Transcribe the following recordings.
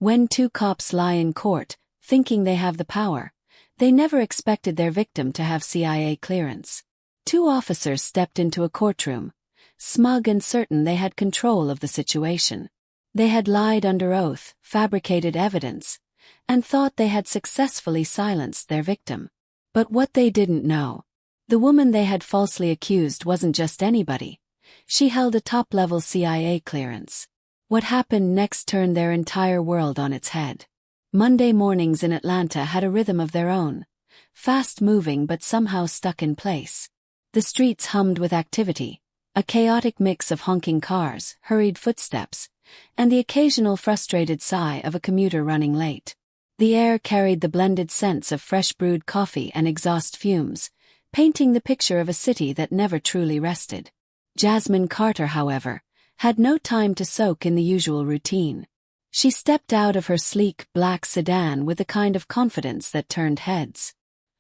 When two cops lie in court, thinking they have the power, they never expected their victim to have CIA clearance. Two officers stepped into a courtroom, smug and certain they had control of the situation. They had lied under oath, fabricated evidence, and thought they had successfully silenced their victim. But what they didn't know, the woman they had falsely accused wasn't just anybody. She held a top-level CIA clearance. What happened next turned their entire world on its head. Monday mornings in Atlanta had a rhythm of their own, fast-moving but somehow stuck in place. The streets hummed with activity, a chaotic mix of honking cars, hurried footsteps, and the occasional frustrated sigh of a commuter running late. The air carried the blended scents of fresh brewed coffee and exhaust fumes, painting the picture of a city that never truly rested. Jasmine Carter, however, had no time to soak in the usual routine. She stepped out of her sleek black sedan with the kind of confidence that turned heads.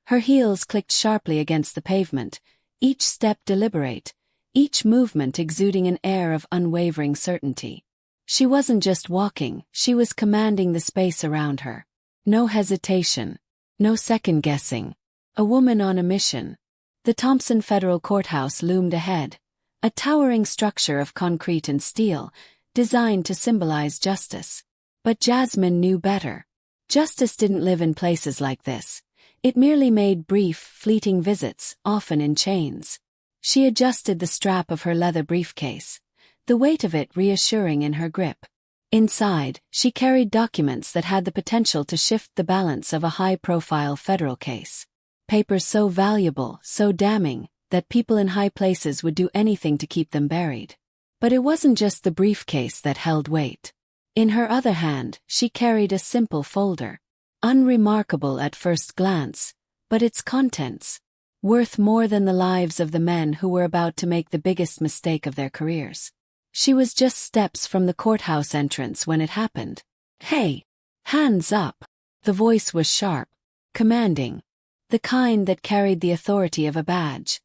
Her heels clicked sharply against the pavement, each step deliberate, each movement exuding an air of unwavering certainty. She wasn't just walking, she was commanding the space around her. No hesitation, no second-guessing. A woman on a mission. The Thompson Federal Courthouse loomed ahead, a towering structure of concrete and steel, designed to symbolize justice. But Jasmine knew better. Justice didn't live in places like this. It merely made brief, fleeting visits, often in chains. She adjusted the strap of her leather briefcase, the weight of it reassuring in her grip. Inside, she carried documents that had the potential to shift the balance of a high-profile federal case. Papers so valuable, so damning, that people in high places would do anything to keep them buried. But it wasn't just the briefcase that held weight. In her other hand, she carried a simple folder. Unremarkable at first glance, but its contents, worth more than the lives of the men who were about to make the biggest mistake of their careers. She was just steps from the courthouse entrance when it happened. "Hey! Hands up!" The voice was sharp, commanding, the kind that carried the authority of a badge,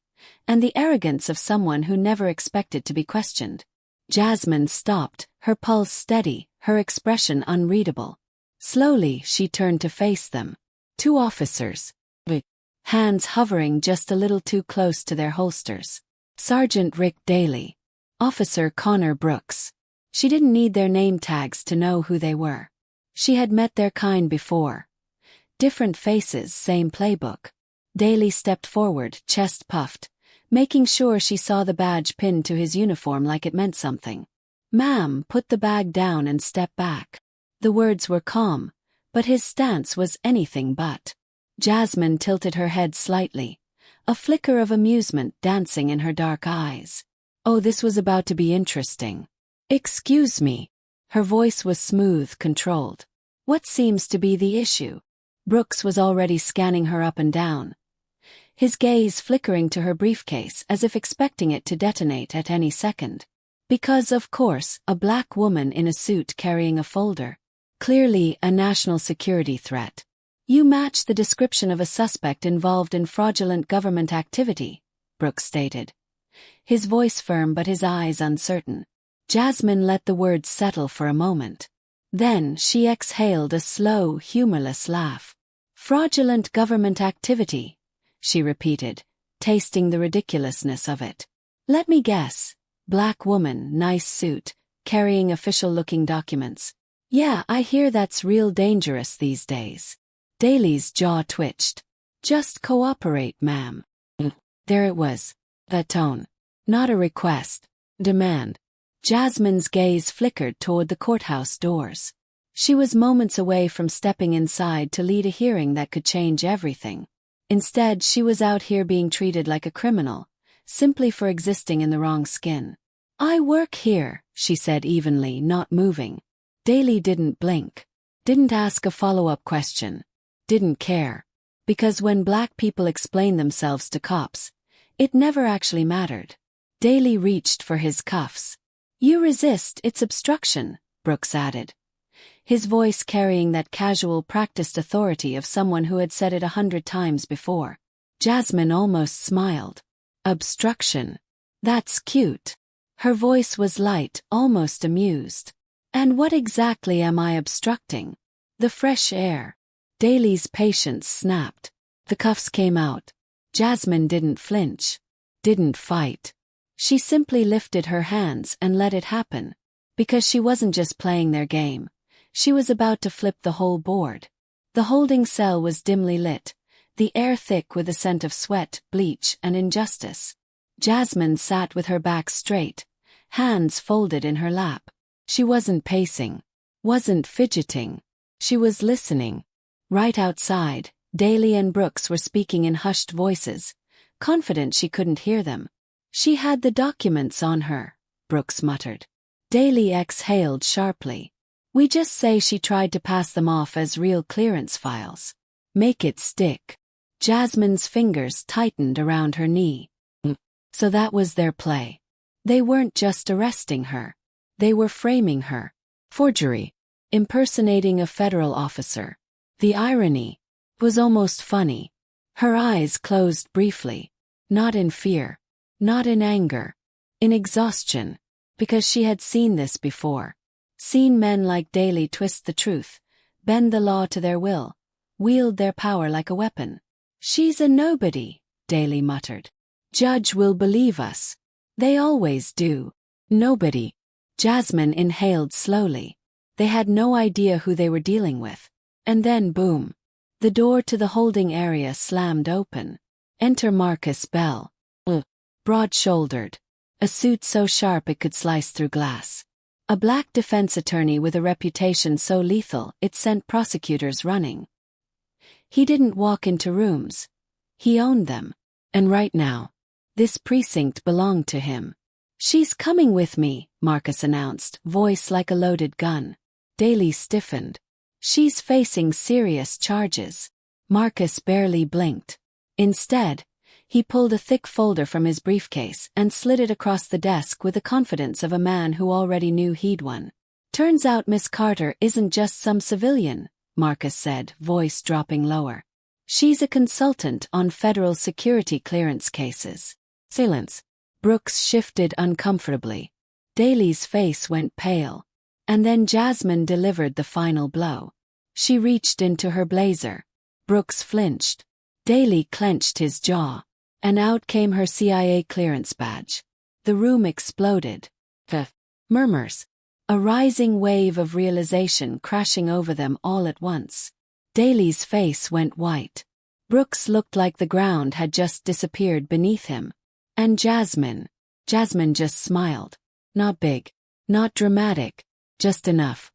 and the arrogance of someone who never expected to be questioned. Jasmine stopped, her pulse steady, her expression unreadable. Slowly, she turned to face them. Two officers, hands hovering just a little too close to their holsters. Sergeant Rick Daly, Officer Connor Brooks. She didn't need their name tags to know who they were. She had met their kind before. Different faces, same playbook. Daly stepped forward, chest puffed, making sure she saw the badge pinned to his uniform like it meant something. "Ma'am, put the bag down and step back." The words were calm, but his stance was anything but. Jasmine tilted her head slightly, a flicker of amusement dancing in her dark eyes. Oh, this was about to be interesting. "Excuse me." Her voice was smooth, controlled. "What seems to be the issue?" Brooks was already scanning her up and down, his gaze flickering to her briefcase as if expecting it to detonate at any second. Because, of course, a black woman in a suit carrying a folder. Clearly a national security threat. "You match the description of a suspect involved in fraudulent government activity," Brooks stated. His voice firm but his eyes uncertain. Jasmine let the words settle for a moment. Then she exhaled a slow, humorless laugh. "Fraudulent government activity," she repeated, tasting the ridiculousness of it. "Let me guess. Black woman, nice suit, carrying official-looking documents. Yeah, I hear that's real dangerous these days." Daly's jaw twitched. "Just cooperate, ma'am." There it was. A tone. Not a request. Demand. Jasmine's gaze flickered toward the courthouse doors. She was moments away from stepping inside to lead a hearing that could change everything. Instead, she was out here being treated like a criminal, simply for existing in the wrong skin. "I work here," she said evenly, not moving. Daly didn't blink. Didn't ask a follow-up question. Didn't care. Because when black people explain themselves to cops, it never actually mattered. Daly reached for his cuffs. "You resist, it's obstruction," Brooks added, his voice carrying that casual, practiced authority of someone who had said it 100 times before. Jasmine almost smiled. "Obstruction. That's cute." Her voice was light, almost amused. And what exactly am I obstructing? The fresh air. Daly's patience snapped. The cuffs came out. Jasmine didn't flinch. Didn't fight. She simply lifted her hands and let it happen. Because she wasn't just playing their game. She was about to flip the whole board. The holding cell was dimly lit, the air thick with the scent of sweat, bleach, and injustice. Jasmine sat with her back straight, hands folded in her lap. She wasn't pacing, wasn't fidgeting. She was listening. Right outside, Daly and Brooks were speaking in hushed voices, confident she couldn't hear them. She had the documents on her, Brooks muttered. Daly exhaled sharply. We just say she tried to pass them off as real clearance files. Make it stick. Jasmine's fingers tightened around her knee. So that was their play. They weren't just arresting her. They were framing her. Forgery. Impersonating a federal officer. The irony was almost funny. Her eyes closed briefly. Not in fear. Not in anger. In exhaustion. Because she had seen this before. Seen men like Daly twist the truth, bend the law to their will, wield their power like a weapon. She's a nobody, Daly muttered. Judge will believe us. They always do. Nobody. Jasmine inhaled slowly. They had no idea who they were dealing with. And then boom. The door to the holding area slammed open. Enter Marcus Bell. Broad-shouldered. A suit so sharp it could slice through glass. A black defense attorney with a reputation so lethal it sent prosecutors running. He didn't walk into rooms. He owned them. And right now, this precinct belonged to him. She's coming with me, Marcus announced, voice like a loaded gun. Daly stiffened. She's facing serious charges. Marcus barely blinked. Instead, he pulled a thick folder from his briefcase and slid it across the desk with the confidence of a man who already knew he'd won. Turns out Miss Carter isn't just some civilian, Marcus said, voice dropping lower. She's a consultant on federal security clearance cases. Silence. Brooks shifted uncomfortably. Daly's face went pale. And then Jasmine delivered the final blow. She reached into her blazer. Brooks flinched. Daly clenched his jaw. And out came her CIA clearance badge. The room exploded. Murmurs. A rising wave of realization crashing over them all at once. Daly's face went white. Brooks looked like the ground had just disappeared beneath him. And Jasmine just smiled. Not big. Not dramatic. Just enough.